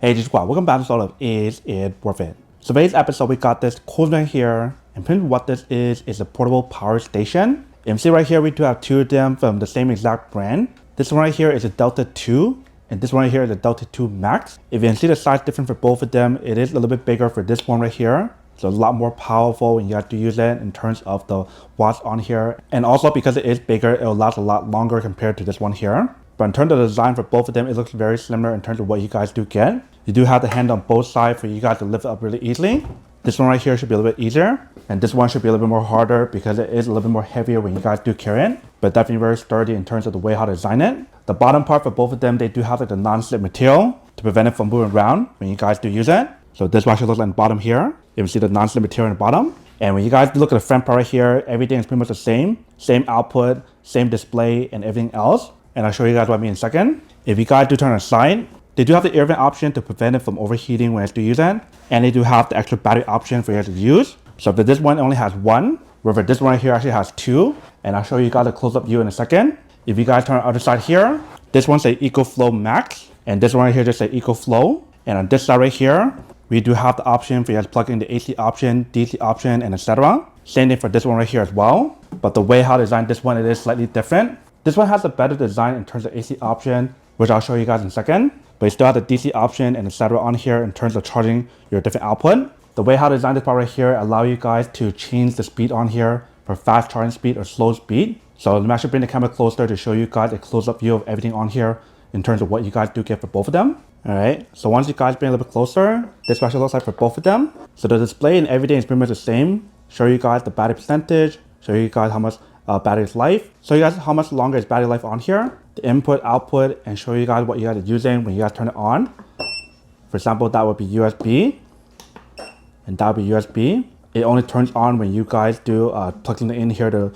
Hey, just welcome back to Sort of Is It Worth It? So today's episode, we got this cool thing here, and pretty much what this is a portable power station. You can see right here, we do have two of them from the same exact brand. This one right here is a Delta 2, and this one right here is a Delta 2 Max. If you can see the size difference for both of them, it is a little bit bigger for this one right here. So a lot more powerful when you have to use it in terms of the watts on here. And also because it is bigger, it will last a lot longer compared to this one here. But in terms of the design for both of them, it looks very similar in terms of what you guys do get. You do have the hand on both sides for you guys to lift it up really easily. This one right here should be a little bit easier. And this one should be a little bit more harder because it is a little bit more heavier when you guys do carry it. But definitely very sturdy in terms of the way how to design it. The bottom part for both of them, they do have like the non-slip material to prevent it from moving around when you guys do use it. So this one should look like the bottom here. You can see the non-slip material in the bottom. And when you guys look at the front part right here, everything is pretty much the same. Same output, same display, and everything else. And I'll show you guys what I mean in a second. If you guys do turn on the side, they do have the air vent option to prevent it from overheating when you do use it. And they do have the extra battery option for you guys to use. So for this one only has one, wherever this one right here actually has two. And I'll show you guys a close-up view in a second. If you guys turn on the other side here, this one's a Ecoflow Max. And this one right here just a Ecoflow. And on this side right here, we do have the option for you guys to plug in the AC option, DC option, and etc. Same thing for this one right here as well. But the way how to design this one, it is slightly different. This one has a better design in terms of AC option, which I'll show you guys in a second. But you still have the DC option and etc. on here in terms of charging your different output. The way how to design this part right here allow you guys to change the speed on here for fast charging speed or slow speed. So let me actually bring the camera closer to show you guys a close-up view of everything on here in terms of what you guys do get for both of them. Alright, so once you guys bring a little bit closer, this actually looks like for both of them. So the display and everything is pretty much the same. Show you guys the battery percentage, show you guys how much battery life. Show you guys how much longer is battery life on here, the input, output, and show you guys what you guys are using when you guys turn it on. For example, that would be USB, and that would be USB. It only turns on when you guys do plug it in here to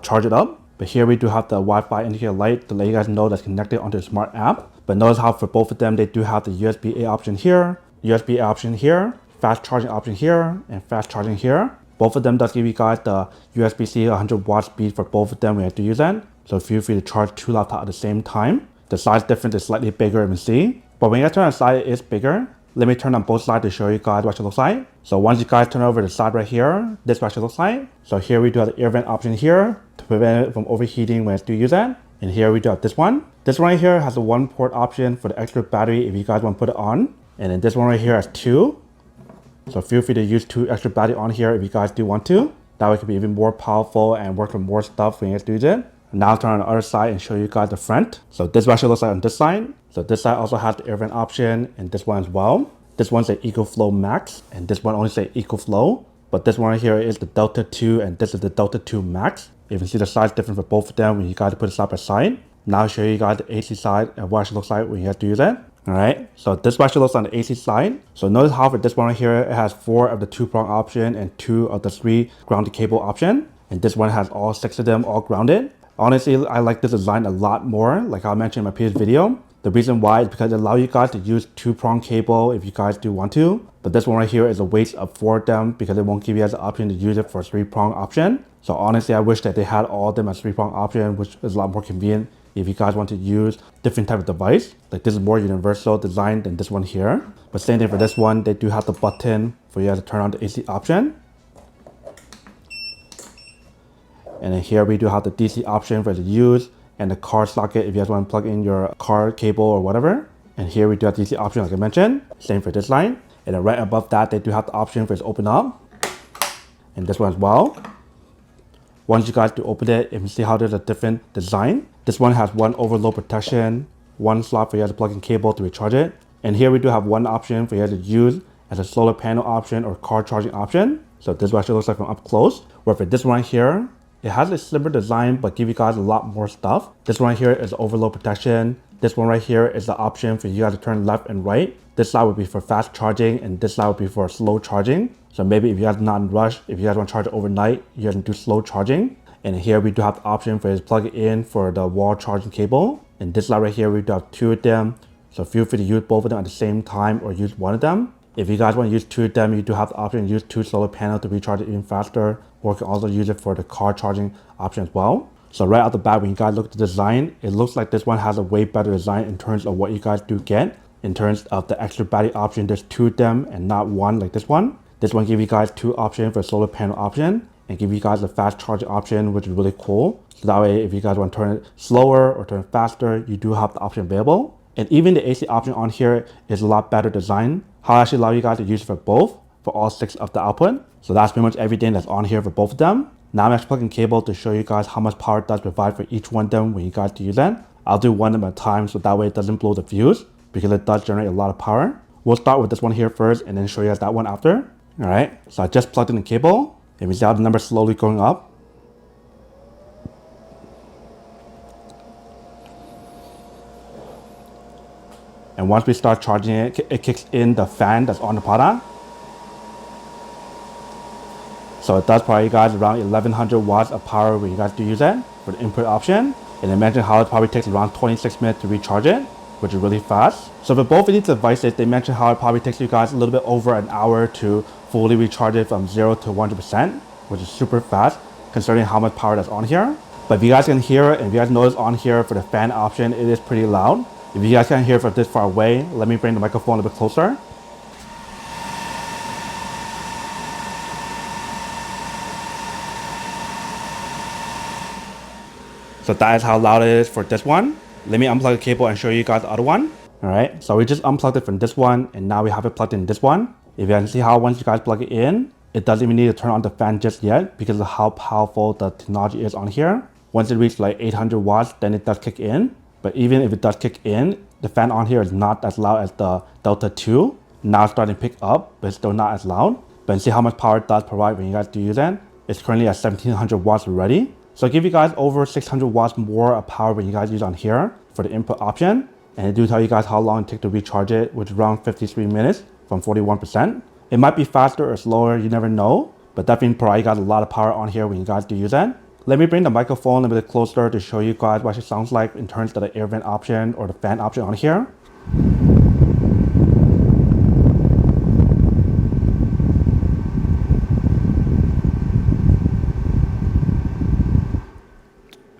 charge it up. But here we do have the Wi-Fi indicator light to let you guys know that's connected onto the smart app. But notice how for both of them, they do have the USB-A option here, USB-A option here, fast charging option here, and fast charging here. Both of them does give you guys the USB-C 100 watt speed for both of them when you have to use that. So feel free to charge two laptops at the same time. The size difference is slightly bigger, you can see. But when you guys turn on the side, it is bigger. Let me turn on both sides to show you guys what it looks like. So once you guys turn over the side right here, this is what it looks like. So here we do have the air vent option here to prevent it from overheating when you do use that. And here we do have this one. This one right here has a one port option for the extra battery if you guys want to put it on. And then this one right here has two. So feel free to use two extra battery on here if you guys do want to. That way it can be even more powerful and work with more stuff when you guys do it. And now I'll turn on the other side and show you guys the front. So this actually looks like on this side. So this side also has the air vent option and this one as well. This one's an Ecoflow Max and this one only says Ecoflow. But this one right here is the Delta 2 and this is the Delta 2 Max. You can see the size difference for both of them when you guys put it side by side. Now I'll show you guys the AC side and what it looks like when you have to use it. Alright, so this actually looks on the AC side. So notice how for this one right here, it has 4 of the 2-prong option and 2 of the 3 grounded cable option. And this one has all 6 of them all grounded. Honestly, I like this design a lot more, like I mentioned in my previous video. The reason why is because it allows you guys to use 2-prong cable if you guys do want to. But this one right here is a waste of 4 of them because it won't give you guys the option to use it for a 3-prong option. So honestly, I wish that they had all of them as 3-prong option, which is a lot more convenient if you guys want to use different type of device. Like this is more universal design than this one here. But same thing for this one, they do have the button for you guys to turn on the AC option. And then here we do have the DC option for you to use and the car socket if you guys want to plug in your car cable or whatever. And here we do have the DC option like I mentioned. Same for this line. And then right above that, they do have the option for it to open up. And this one as well. Once you guys do open it, you can see how there's a different design. This one has one overload protection, one slot for you guys to plug in cable to recharge it. And here we do have one option for you guys to use as a solar panel option or car charging option. So this is what it looks like from up close. Where for this one right here, it has a slimmer design but give you guys a lot more stuff. This one right here is overload protection. This one right here is the option for you guys to turn left and right. This side would be for fast charging and this side would be for slow charging. So maybe if you guys are not in rush, if you guys want to charge it overnight, you guys can do slow charging. And here we do have the option for you to plug it in for the wall charging cable. And this side right here, we do have 2 of them. So feel free to use both of them at the same time or use one of them. If you guys want to use 2 of them, you do have the option to use 2 solar panels to recharge it even faster. Or you can also use it for the car charging option as well. So right out the bat, when you guys look at the design, it looks like this one has a way better design in terms of what you guys do get. in terms of the extra battery option. There's 2 of them and not 1 like this one. This one gives you guys 2 options for solar panel option and give you guys a fast charging option, which is really cool. So that way, if you guys want to turn it slower or turn it faster, you do have the option available. And even the AC option on here is a lot better designed. I'll actually allow you guys to use it for both, for all 6 of the output. So that's pretty much everything that's on here for both of them. Now I'm actually plugging cable to show you guys how much power it does provide for each one of them when you guys use it. I'll do one of them at a time so that way it doesn't blow the fuse because it does generate a lot of power. We'll start with this one here first and then show you guys that one after. Alright, so I just plugged in the cable and we see how the number slowly going up. And once we start charging it, it kicks in the fan that's on the product. So it does provide you guys around 1100 watts of power when you guys do use it for the input option. And I mentioned how it probably takes around 26 minutes to recharge it, which is really fast. So for both of these devices, they mentioned how it probably takes you guys a little bit over an hour to fully recharge it from 0 to 100%, which is super fast considering how much power that's on here. But if you guys can hear it, and if you guys notice on here for the fan option, it is pretty loud. If you guys can't hear it from this far away, let me bring the microphone a little bit closer. So that is how loud it is for this one. Let me unplug the cable and show you guys the other one. Alright, so we just unplugged it from this one and now we have it plugged in this one. If you can see how once you guys plug it in, it doesn't even need to turn on the fan just yet because of how powerful the technology is on here. Once it reaches like 800 watts, then it does kick in. But even if it does kick in, the fan on here is not as loud as the Delta 2. Now it's starting to pick up, but it's still not as loud. But see how much power it does provide when you guys do use it. It's currently at 1700 watts already. So give you guys over 600 watts more of power when you guys use on here for the input option. And it do tell you guys how long it takes to recharge it, which is around 53 minutes from 41%. It might be faster or slower, you never know. But definitely provide you guys a lot of power on here when you guys do use it. Let me bring the microphone a bit closer to show you guys what it sounds like in terms of the air vent option or the fan option on here.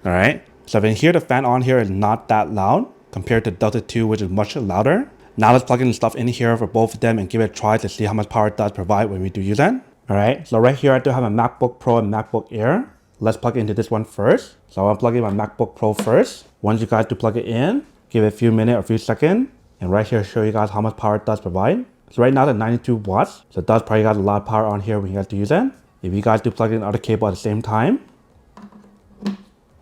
Alright, so if you can hear the fan on here is not that loud compared to Delta 2, which is much louder. Now let's plug in the stuff in here for both of them and give it a try to see how much power it does provide when we do use it. Alright, so right here I do have a MacBook Pro and MacBook Air. Let's plug into this one first. So I want to plug in my MacBook Pro first. Once you guys do plug it in, give it a few minutes or a few seconds. And right here show you guys how much power it does provide. So right now it's at 92 watts. So it does provide you guys a lot of power on here when you guys do use it. If you guys do plug in the other cable at the same time,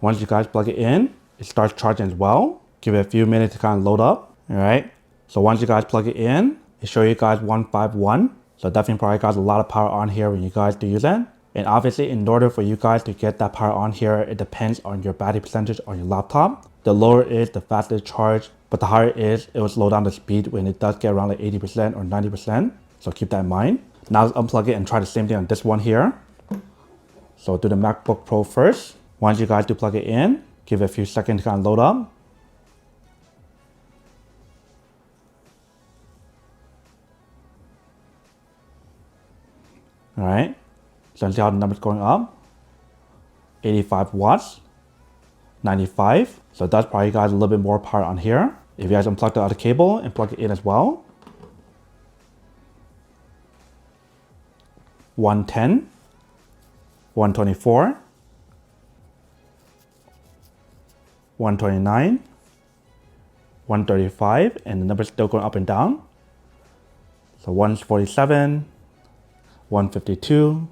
once you guys plug it in, it starts charging as well. Give it a few minutes to kind of load up. Alright. So once you guys plug it in, it shows you guys 151. So definitely provide you guys a lot of power on here when you guys do use it. And obviously in order for you guys to get that power on here, it depends on your battery percentage on your laptop. The lower it is, the faster it charge, but the higher it is, it will slow down the speed when it does get around like 80% or 90%. So keep that in mind. Now let's unplug it and try the same thing on this one here. So do the MacBook Pro first. Once you guys do plug it in, give it a few seconds to kind of load up. Alright, so see how the numbers going up. 85 watts, 95. So that's probably you guys a little bit more power on here. If you guys unplug the other cable and plug it in as well. 110, 124, 129, 135, and the numbers still going up and down. So 147, 152,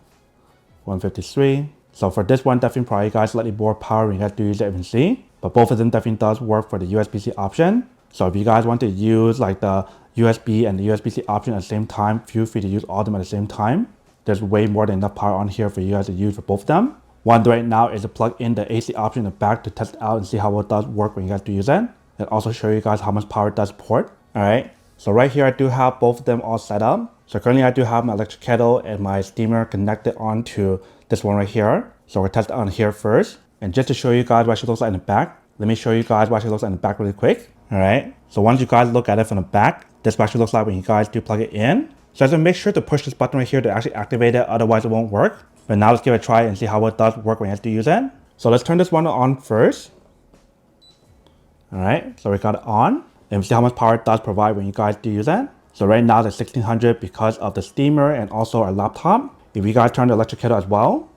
153. So for this one, definitely probably you guys slightly more power when you guys do use the FNC, but both of them definitely does work for the USB-C option. So if you guys want to use like the USB and the USB-C option at the same time, feel free to use all of them at the same time. There's way more than enough power on here for you guys to use for both of them. One right now is to plug in the AC option in the back to test it out and see how it does work when you guys do use it. And also show you guys how much power it does support. Alright, so right here I do have both of them all set up. So currently I do have my electric kettle and my steamer connected onto this one right here. So we'll test it on here first. And just to show you guys what she looks like in the back, let me show you guys what she looks like in the back really quick. Alright, so once you guys look at it from the back, this is what she looks like when you guys do plug it in. So just make sure to push this button right here to actually activate it, otherwise it won't work. But now let's give it a try and see how it does work when you have to use it. So let's turn this one on first. Alright, so we got it on. and see how much power it does provide when you guys do use it. So right now it's 1600 because of the steamer and also our laptop. If you guys turn the electric kettle as well,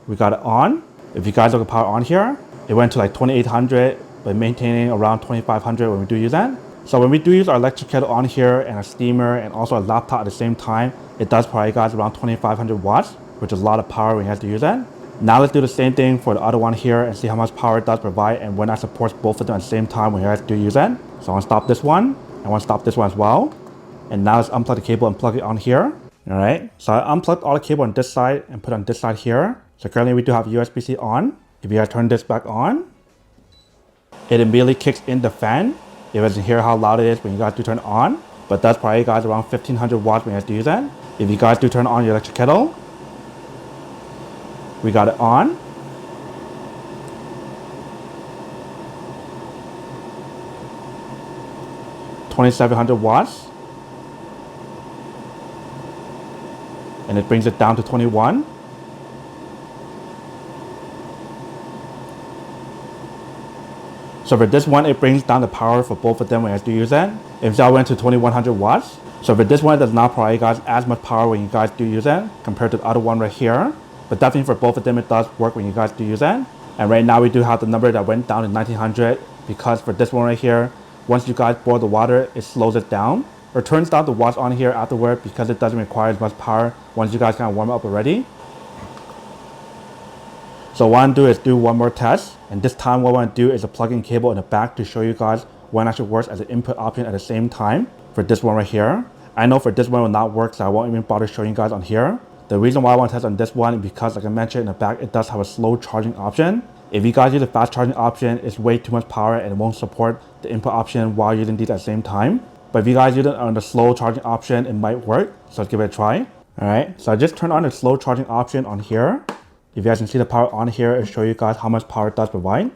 we got it on. If you guys look at power on here, it went to like 2800, but maintaining around 2500 when we do use that. So when we do use our electric kettle on here and a steamer and also a laptop at the same time, it does provide you guys around 2500 watts, which is a lot of power when you have to use that. Now let's do the same thing for the other one here and see how much power it does provide and when that supports both of them at the same time when you guys do use it. So I want to stop this one. I want to stop this one as well. And now let's unplug the cable and plug it on here. All right. So I unplugged all the cable on this side and put it on this side here. So currently we do have USB-C on. If you guys turn this back on, it immediately kicks in the fan. You guys can hear how loud it is when you guys do turn it on. But that's probably guys around 1500 watts when you guys do use that. If you guys do turn on your electric kettle, we got it on. $2,700 watts. And it brings it down to 21. So for this one, it brings down the power for both of them when you guys do use it. If that went to 2100 watts. So for this one, it does not provide you guys as much power when you guys do use it compared to the other one right here. But definitely for both of them, it does work when you guys do use it. And right now we do have the number that went down to 1900 because for this one right here, once you guys boil the water, it slows it down or turns down the watts on here afterward because it doesn't require as much power once you guys kind of warm it up already. So what I want to do is do one more test. And this time what I want to do is a plug-in cable in the back to show you guys when it actually works as an input option at the same time for this one right here. I know for this one will not work, so I won't even bother showing you guys on here. The reason why I want to test on this one is because, like I mentioned in the back, it does have a slow charging option. If you guys use a fast charging option, it's way too much power and it won't support the input option while using these at the same time. But if you guys use it on the slow charging option, it might work. So let's give it a try. All right, so I just turned on the slow charging option on here. If you guys can see the power on here, it'll show you guys how much power it does provide.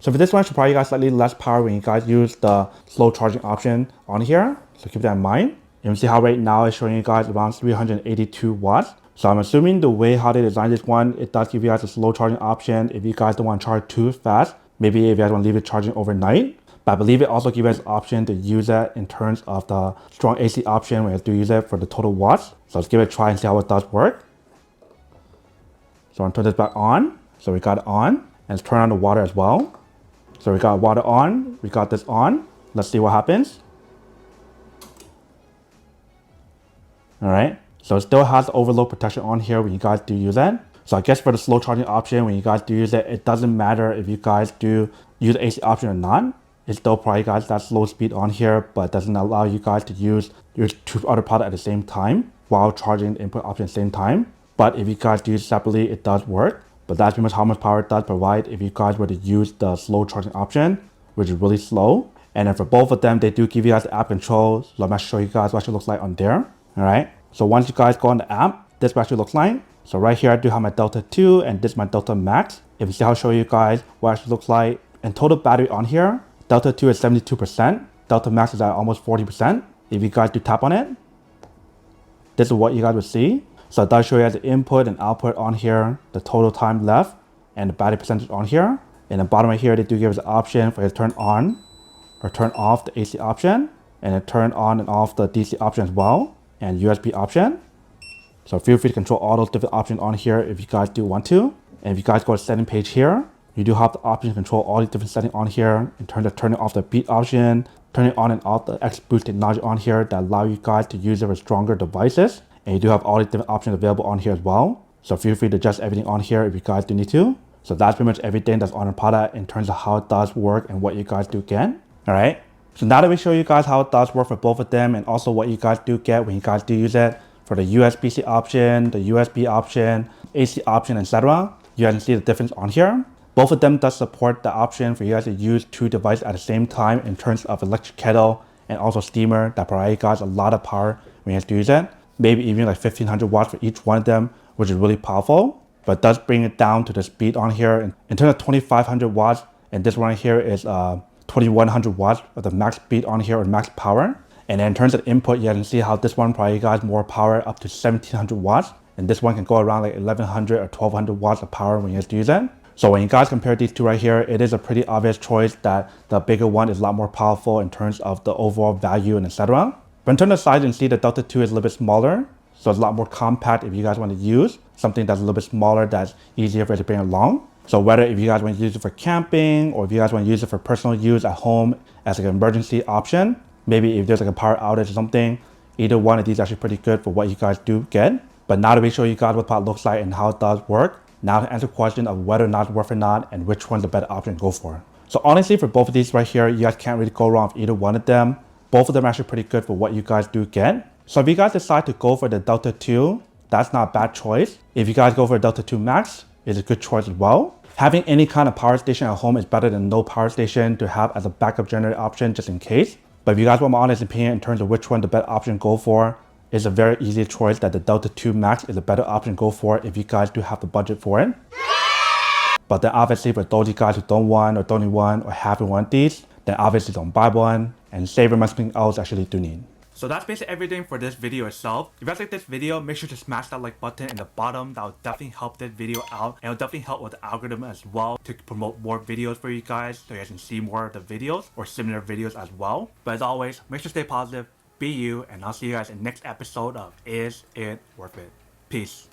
So for this one, it should probably you guys slightly less power when you guys use the slow charging option on here. So keep that in mind. You can see how right now it's showing you guys around 382 watts. So I'm assuming the way how they designed this one, it does give you guys a slow charging option if you guys don't want to charge too fast. Maybe if you guys want to leave it charging overnight. But I believe it also gives you guys an option to use it in terms of the strong AC option when you do use it for the total watts. So let's give it a try and see how it does work. So I'm turn this back on. So we got it on. And let's turn on the water as well. So we got water on. We got this on. Let's see what happens. All right. So it still has overload protection on here when you guys do use it. So I guess for the slow charging option, when you guys do use it, it doesn't matter if you guys do use the AC option or not. It still probably guys that slow speed on here, but doesn't allow you guys to use your two other products at the same time while charging the input option at the same time. But if you guys do use separately, it does work. But that's pretty much how much power it does provide if you guys were to use the slow charging option, which is really slow. And then for both of them, they do give you guys the app control. So I'm going to show you guys what it looks like on there. All right. So once you guys go on the app, this is what it looks like. So right here, I do have my Delta 2 and this is my Delta Max. If you see, I'll show you guys what it looks like. And total battery on here, Delta 2 is 72%. Delta Max is at almost 40%. If you guys do tap on it, this is what you guys will see. So it does show you the input and output on here, the total time left, and the battery percentage on here. In the bottom right here, they do give us an option for you to turn on or turn off the AC option, and then turn on and off the DC option as well, and USB option. So feel free to control all those different options on here if you guys do want to. And if you guys go to setting page here, you do have the option to control all these different settings on here in terms of turning off the beat option, turning on and off the X Boost technology on here that allow you guys to use it with stronger devices. And you do have all these different options available on here as well. So feel free to adjust everything on here if you guys do need to. So that's pretty much everything that's on the product in terms of how it does work and what you guys do get. All right. So now that we show you guys how it does work for both of them and also what you guys do get when you guys do use it for the USB-C option, the USB option, AC option, etc. You guys can see the difference on here. Both of them does support the option for you guys to use two devices at the same time in terms of electric kettle and also steamer that provide you guys a lot of power when you guys do use it. Maybe even like 1500 watts for each one of them, which is really powerful, but does bring it down to the speed on here. In terms of 2500 watts, and this one here is 2100 watts of the max speed on here or max power. And then in terms of input, you can see how this one probably got more power up to 1700 watts. And this one can go around like 1100 or 1200 watts of power when you guys use it. So when you guys compare these two right here, it is a pretty obvious choice that the bigger one is a lot more powerful in terms of the overall value and etc. But in terms of size, you can see the Delta 2 is a little bit smaller. So it's a lot more compact if you guys want to use something that's a little bit smaller that's easier for you to bring along. So whether if you guys want to use it for camping or if you guys want to use it for personal use at home as like an emergency option, maybe if there's like a power outage or something, either one of these is actually pretty good for what you guys do get. But now that we show you guys what pod looks like and how it does work, now to answer the question of whether or not it's worth or not and which one's the better option to go for. So honestly, for both of these right here, you guys can't really go wrong with either one of them. Both of them are actually pretty good for what you guys do get. So if you guys decide to go for the Delta 2, that's not a bad choice. If you guys go for a Delta 2 Max, it's a good choice as well. Having any kind of power station at home is better than no power station to have as a backup generator option just in case. But if you guys want my honest opinion in terms of which one the better option to go for, it's a very easy choice that the Delta 2 Max is a better option to go for if you guys do have the budget for it. But then obviously for those of you guys who don't want or don't need one or haven't want these, then obviously don't buy one and save your money something else actually do need. So that's basically everything for this video itself. If you guys like this video, make sure to smash that like button in the bottom. That will definitely help this video out and it will definitely help with the algorithm as well to promote more videos for you guys so you guys can see more of the videos or similar videos as well. But as always, make sure to stay positive, be you, and I'll see you guys in the next episode of Is It Worth It? Peace.